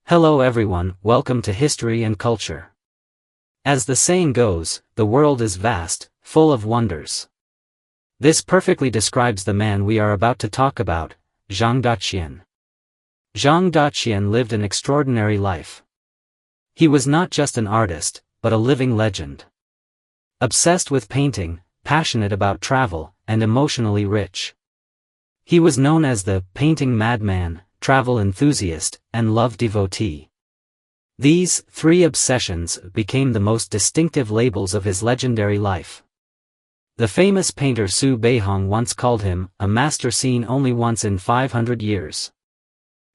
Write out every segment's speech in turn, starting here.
Hello everyone, welcome to History and Culture. As the saying goes, the world is vast, full of wonders. This perfectly describes the man we are about to talk about, Zhang Daqian. Zhang Daqian lived an extraordinary life. He was not just an artist, but a living legend. Obsessed with painting, passionate about travel, and emotionally rich. He was known as the painting madman, travel enthusiast, and love devotee. These three obsessions became the most distinctive labels of his legendary life. The famous painter Liu Bei once called him a master seen only once in 500 years.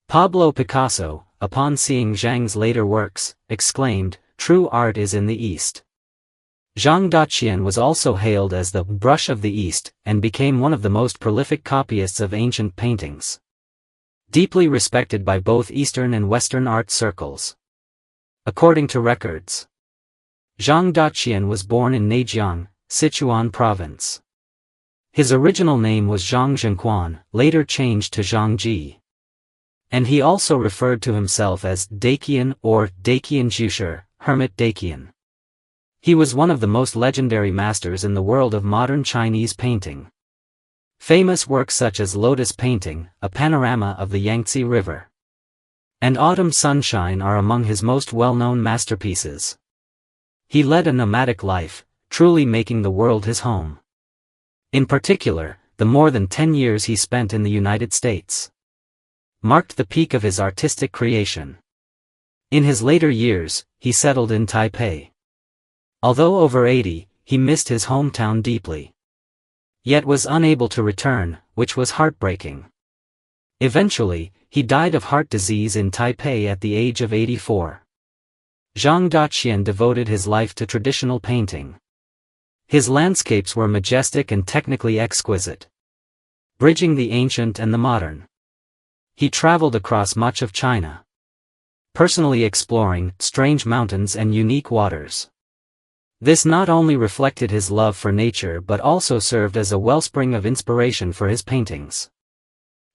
Pablo Picasso, upon seeing Zhang's later works, exclaimed, "True art is in the East." Zhang Daqian was also hailed as the brush of the East and became one of the most prolific copyists of ancient paintings. Deeply respected by both Eastern and Western art circles. According to records, Zhang Daqian was born in Neijiang, Sichuan province. His original name was Zhang Xianzhong, later changed to Zhang Ji. And he also referred to himself as Daqian or Daqian Zhushi, Hermit Daqian. He was one of the most legendary masters in the world of modern Chinese painting. Famous works such as Lotus Painting, a panorama of the Yangtze River, and Autumn Sunshine are among his most well-known masterpieces. He led a nomadic life, truly making the world his home. In particular, the more than 10 years he spent in the United States marked the peak of his artistic creation. In his later years, he settled in Taipei. Although over 80, he missed his hometown deeply. Yet was unable to return, which was heartbreaking. Eventually, he died of heart disease in Taipei at the age of 84. Zhang Daqian devoted his life to traditional painting. His landscapes were majestic and technically exquisite, bridging the ancient and the modern. He traveled across much of China, personally exploring strange mountains and unique waters. This not only reflected his love for nature but also served as a wellspring of inspiration for his paintings.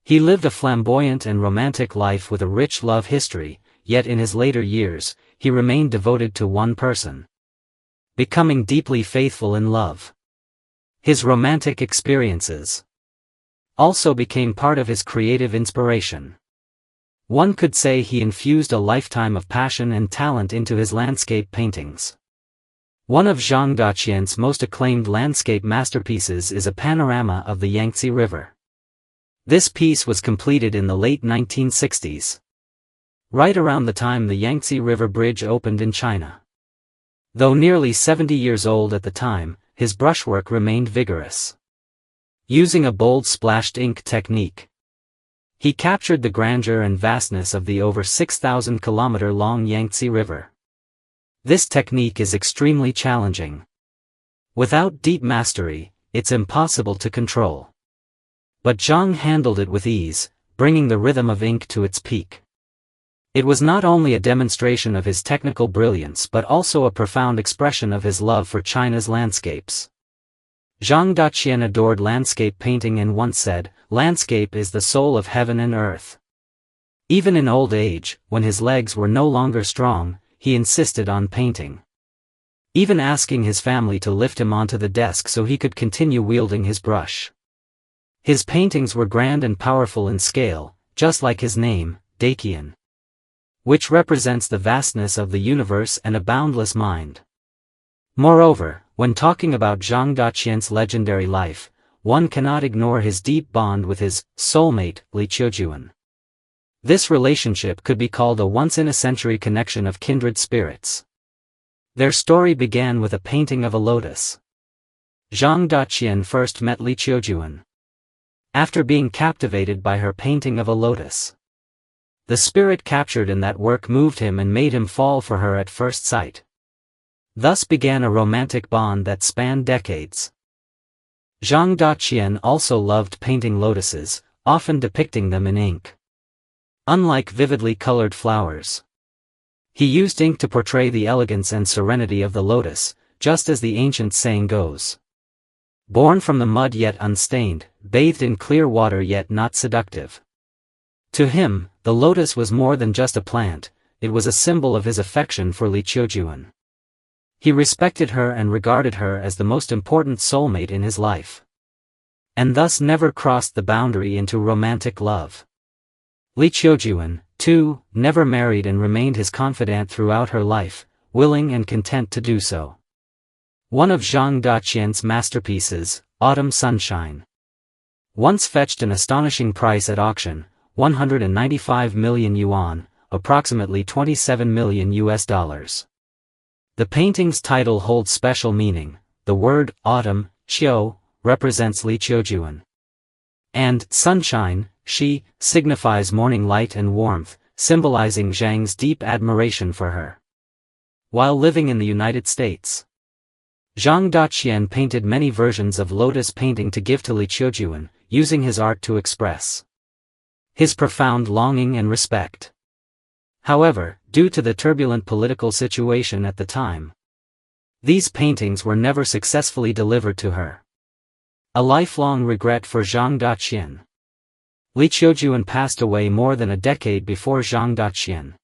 He lived a flamboyant and romantic life with a rich love history, yet in his later years, he remained devoted to one person, becoming deeply faithful in love. His romantic experiences also became part of his creative inspiration. One could say he infused a lifetime of passion and talent into his landscape paintings. One of Zhang Daqian's most acclaimed landscape masterpieces is a panorama of the Yangtze River. This piece was completed in the late 1960s, right around the time the Yangtze River Bridge opened in China. Though nearly 70 years old at the time, his brushwork remained vigorous. Using a bold splashed ink technique, he captured the grandeur and vastness of the over 6,000-kilometer-long Yangtze River. This technique is extremely challenging. Without deep mastery, it's impossible to control. But Zhang handled it with ease, bringing the rhythm of ink to its peak. It was not only a demonstration of his technical brilliance but also a profound expression of his love for China's landscapes. Zhang Daqian adored landscape painting and once said, "Landscape is the soul of heaven and earth." Even in old age, when his legs were no longer strong, he insisted on painting, even asking his family to lift him onto the desk so he could continue wielding his brush. His paintings were grand and powerful in scale, just like his name, Daqian, which represents the vastness of the universe and a boundless mind. Moreover, when talking about Zhang Daqian's legendary life, one cannot ignore his deep bond with his soulmate, Liu Bei. This relationship could be called a once-in-a-century connection of kindred spirits. Their story began with a painting of a lotus. Zhang Daqian first met Liu Bei after being captivated by her painting of a lotus. The spirit captured in that work moved him and made him fall for her at first sight. Thus began a romantic bond that spanned decades. Zhang Daqian also loved painting lotuses, often depicting them in ink. Unlike vividly colored flowers, he used ink to portray the elegance and serenity of the lotus, just as the ancient saying goes. Born from the mud yet unstained, bathed in clear water yet not seductive. To him, the lotus was more than just a plant, it was a symbol of his affection for Li Qiujuan. He respected her and regarded her as the most important soulmate in his life, and thus never crossed the boundary into romantic love. Li Qiujuan, too, never married and remained his confidant throughout her life, willing and content to do so. One of Zhang Daqian's masterpieces, Autumn Sunshine, once fetched an astonishing price at auction, 195 million yuan, approximately 27 million US dollars. The painting's title holds special meaning. The word autumn, qiu, represents Li Qiujuan, and sunshine, shi, signifies morning light and warmth, symbolizing Zhang's deep admiration for her. While living in the United States, Zhang Daqian painted many versions of lotus painting to give to Li Qiujuan, using his art to express his profound longing and respect. However, due to the turbulent political situation at the time, these paintings were never successfully delivered to her. A lifelong regret for Zhang Daqian. Li Qiujuan passed away more than a decade before Zhang Daqian.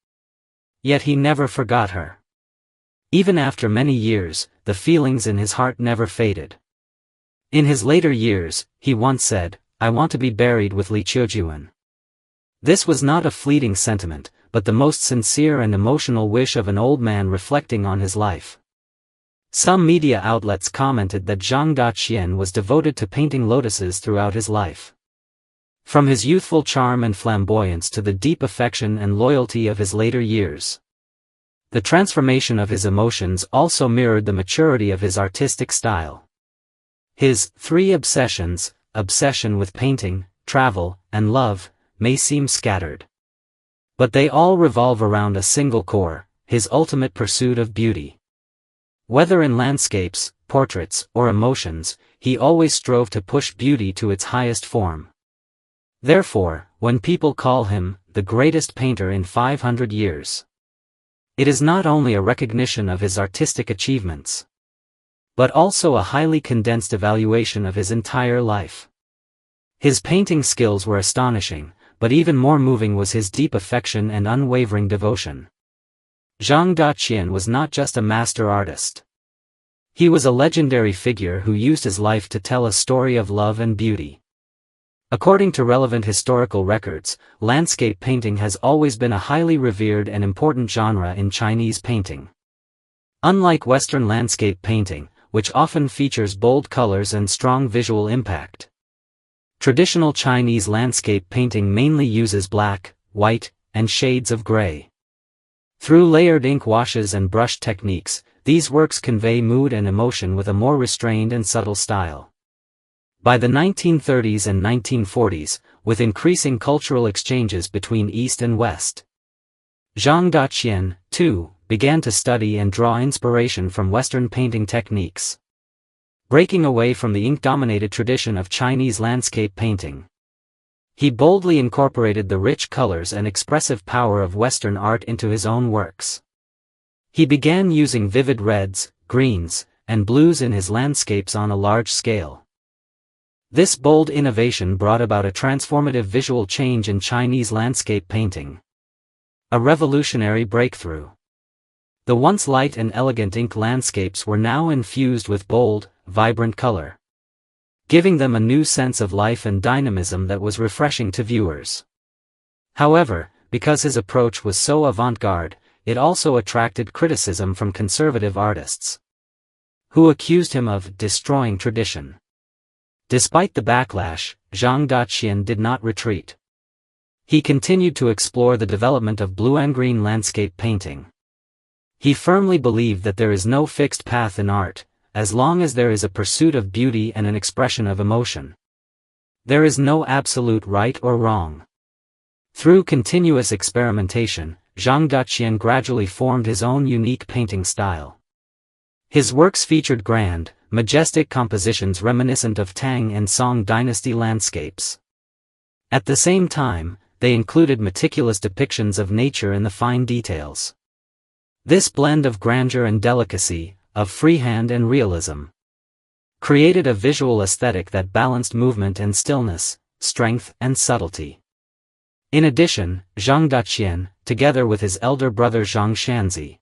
Yet he never forgot her. Even after many years, the feelings in his heart never faded. In his later years, he once said, "I want to be buried with Li Qiujuan." This was not a fleeting sentiment, but the most sincere and emotional wish of an old man reflecting on his life. Some media outlets commented that Zhang Daqian was devoted to painting lotuses throughout his life. From his youthful charm and flamboyance to the deep affection and loyalty of his later years, the transformation of his emotions also mirrored the maturity of his artistic style. His three obsessions, obsession with painting, travel, and love, may seem scattered, but they all revolve around a single core, his ultimate pursuit of beauty. Whether in landscapes, portraits, or emotions, he always strove to push beauty to its highest form. Therefore, when people call him the greatest painter in 500 years, it is not only a recognition of his artistic achievements, but also a highly condensed evaluation of his entire life. His painting skills were astonishing, but even more moving was his deep affection and unwavering devotion. Zhang Daqian was not just a master artist. He was a legendary figure who used his life to tell a story of love and beauty. According to relevant historical records, landscape painting has always been a highly revered and important genre in Chinese painting. Unlike Western landscape painting, which often features bold colors and strong visual impact, traditional Chinese landscape painting mainly uses black, white, and shades of gray. Through layered ink washes and brush techniques, these works convey mood and emotion with a more restrained and subtle style. By the 1930s and 1940s, with increasing cultural exchanges between East and West, Zhang Daqian, too, began to study and draw inspiration from Western painting techniques. Breaking away from the ink-dominated tradition of Chinese landscape painting, he boldly incorporated the rich colors and expressive power of Western art into his own works. He began using vivid reds, greens, and blues in his landscapes on a large scale. This bold innovation brought about a transformative visual change in Chinese landscape painting. A revolutionary breakthrough. The once light and elegant ink landscapes were now infused with bold, vibrant color, giving them a new sense of life and dynamism that was refreshing to viewers. However, because his approach was so avant-garde, it also attracted criticism from conservative artists, who accused him of destroying tradition. Despite the backlash, Zhang Daqian did not retreat. He continued to explore the development of blue and green landscape painting. He firmly believed that there is no fixed path in art, as long as there is a pursuit of beauty and an expression of emotion. There is no absolute right or wrong. Through continuous experimentation, Zhang Daqian gradually formed his own unique painting style. His works featured grand, majestic compositions reminiscent of Tang and Song dynasty landscapes. At the same time, they included meticulous depictions of nature in the fine details. This blend of grandeur and delicacy, of freehand and realism, created a visual aesthetic that balanced movement and stillness, strength and subtlety. In addition, Zhang Daqian, together with his elder brother Zhang Xianzhong,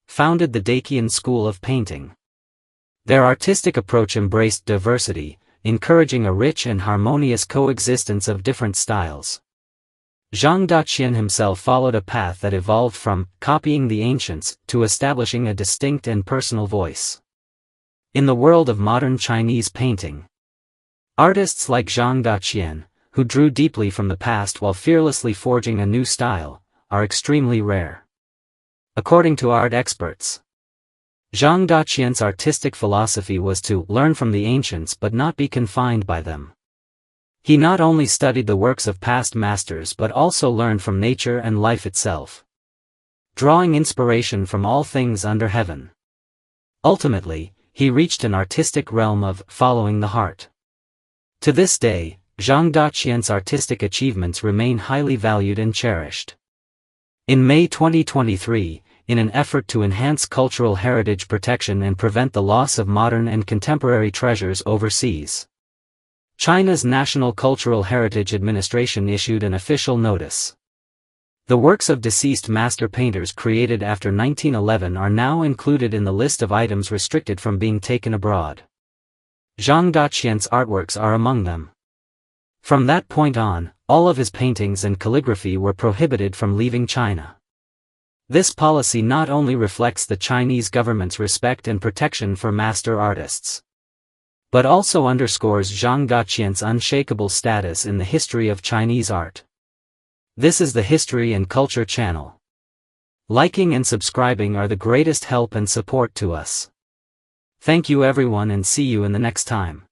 founded the Daqian school of painting. Their artistic approach embraced diversity, encouraging a rich and harmonious coexistence of different styles. Zhang Daqian himself followed a path that evolved from copying the ancients to establishing a distinct and personal voice. In the world of modern Chinese painting, artists like Zhang Daqian, who drew deeply from the past while fearlessly forging a new style, are extremely rare. According to art experts, Zhang Daqian's artistic philosophy was to learn from the ancients but not be confined by them. He not only studied the works of past masters but also learned from nature and life itself, drawing inspiration from all things under heaven. Ultimately, he reached an artistic realm of following the heart. To this day, Zhang Daqian's artistic achievements remain highly valued and cherished. In May 2023, in an effort to enhance cultural heritage protection and prevent the loss of modern and contemporary treasures overseas, China's National Cultural Heritage Administration issued an official notice. The works of deceased master painters created after 1911 are now included in the list of items restricted from being taken abroad. Zhang Daqian's artworks are among them. From that point on, all of his paintings and calligraphy were prohibited from leaving China. This policy not only reflects the Chinese government's respect and protection for master artists, but also underscores Zhang Daqian's unshakable status in the history of Chinese art. This is the History and Culture channel. Liking and subscribing are the greatest help and support to us. Thank you everyone and see you in the next time.